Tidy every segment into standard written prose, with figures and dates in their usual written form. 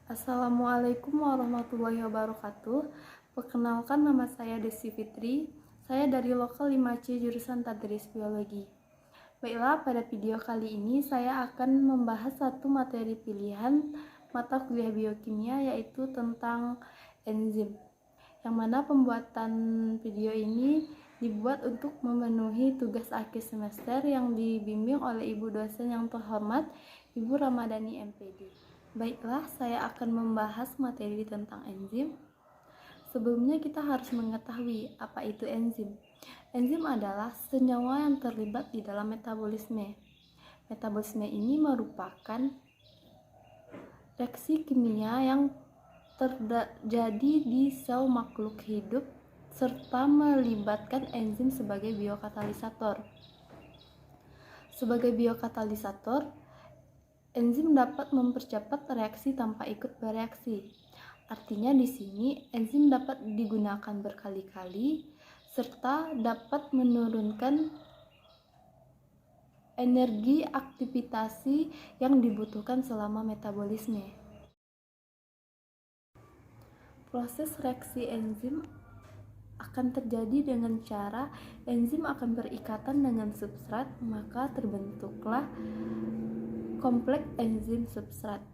Assalamualaikum warahmatullahi wabarakatuh. Perkenalkan, nama saya Desi Fitri. Saya dari Lokal 5C jurusan Tadris Biologi. Baiklah, pada video kali ini saya akan membahas satu materi pilihan mata kuliah biokimia, yaitu tentang enzim. Yang mana pembuatan video ini dibuat untuk memenuhi tugas akhir semester yang dibimbing oleh Ibu dosen yang terhormat, Ibu Ramadhani MPD. Baiklah, saya akan membahas materi tentang enzim. Sebelumnya kita harus mengetahui apa itu enzim. Enzim adalah senyawa yang terlibat di dalam metabolisme. Metabolisme ini merupakan reaksi kimia yang terjadi di sel makhluk hidup serta melibatkan enzim sebagai biokatalisator. Sebagai biokatalisator, enzim dapat mempercepat reaksi tanpa ikut bereaksi. Artinya di sini enzim dapat digunakan berkali-kali serta dapat menurunkan energi aktivitas yang dibutuhkan selama metabolisme. Proses reaksi enzim akan terjadi dengan cara enzim akan berikatan dengan substrat, maka terbentuklah kompleks enzim substrat.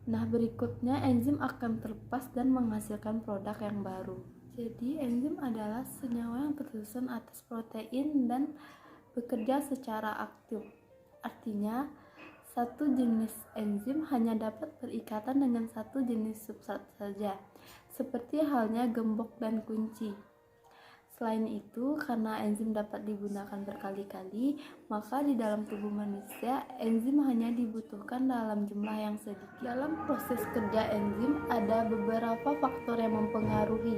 Nah, berikutnya enzim akan terlepas dan menghasilkan produk yang baru. Jadi, enzim adalah senyawa yang tersusun atas protein dan bekerja secara aktif. Artinya, satu jenis enzim hanya dapat berikatan dengan satu jenis substrat saja, seperti halnya gembok dan kunci. Selain itu, karena enzim dapat digunakan berkali-kali, maka di dalam tubuh manusia, enzim hanya dibutuhkan dalam jumlah yang sedikit. Dalam proses kerja enzim, ada beberapa faktor yang mempengaruhi,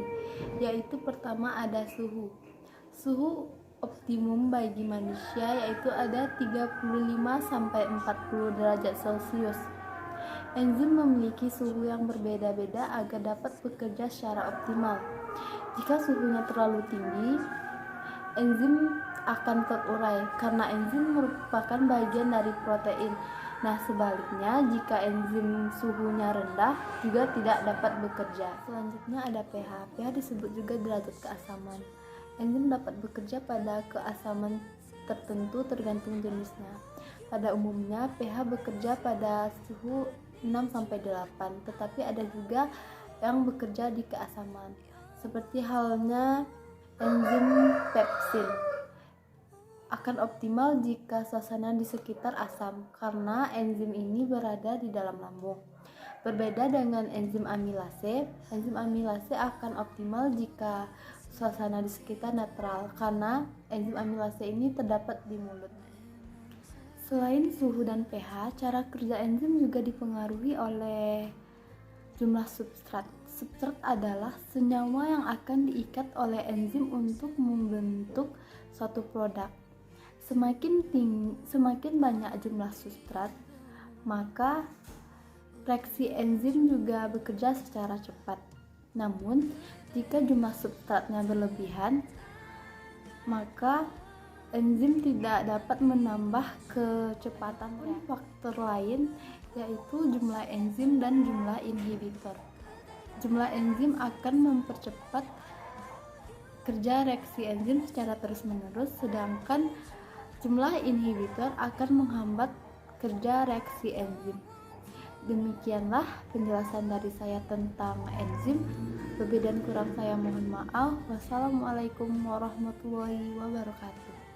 yaitu pertama ada suhu. Suhu optimum bagi manusia yaitu ada 35-40 derajat Celcius. Enzim memiliki suhu yang berbeda-beda agar dapat bekerja secara optimal. Jika suhunya terlalu tinggi, enzim akan terurai karena enzim merupakan bagian dari protein. Nah, sebaliknya jika enzim suhunya rendah juga tidak dapat bekerja. Selanjutnya ada pH. pH disebut juga derajat keasaman. Enzim dapat bekerja pada keasaman tertentu tergantung jenisnya. Pada umumnya pH bekerja pada suhu 6-8, tetapi ada juga yang bekerja di keasaman, seperti halnya enzim pepsin. Akan optimal jika suasana di sekitar asam, karena enzim ini berada di dalam lambung. Berbeda dengan enzim amilase akan optimal jika suasana di sekitar netral, karena enzim amilase ini terdapat di mulut. Selain suhu dan pH, cara kerja enzim juga dipengaruhi oleh jumlah substrat. Substrat adalah senyawa yang akan diikat oleh enzim untuk membentuk suatu produk. Semakin banyak jumlah substrat, maka reaksi enzim juga bekerja secara cepat. Namun, jika jumlah substratnya berlebihan, maka enzim tidak dapat menambah kecepatan. Faktor lain yaitu jumlah enzim dan jumlah inhibitor. Jumlah enzim akan mempercepat kerja reaksi enzim secara terus-menerus, sedangkan jumlah inhibitor akan menghambat kerja reaksi enzim. Demikianlah penjelasan dari saya tentang enzim. Lebih dan kurang saya mohon maaf. Wassalamualaikum warahmatullahi wabarakatuh.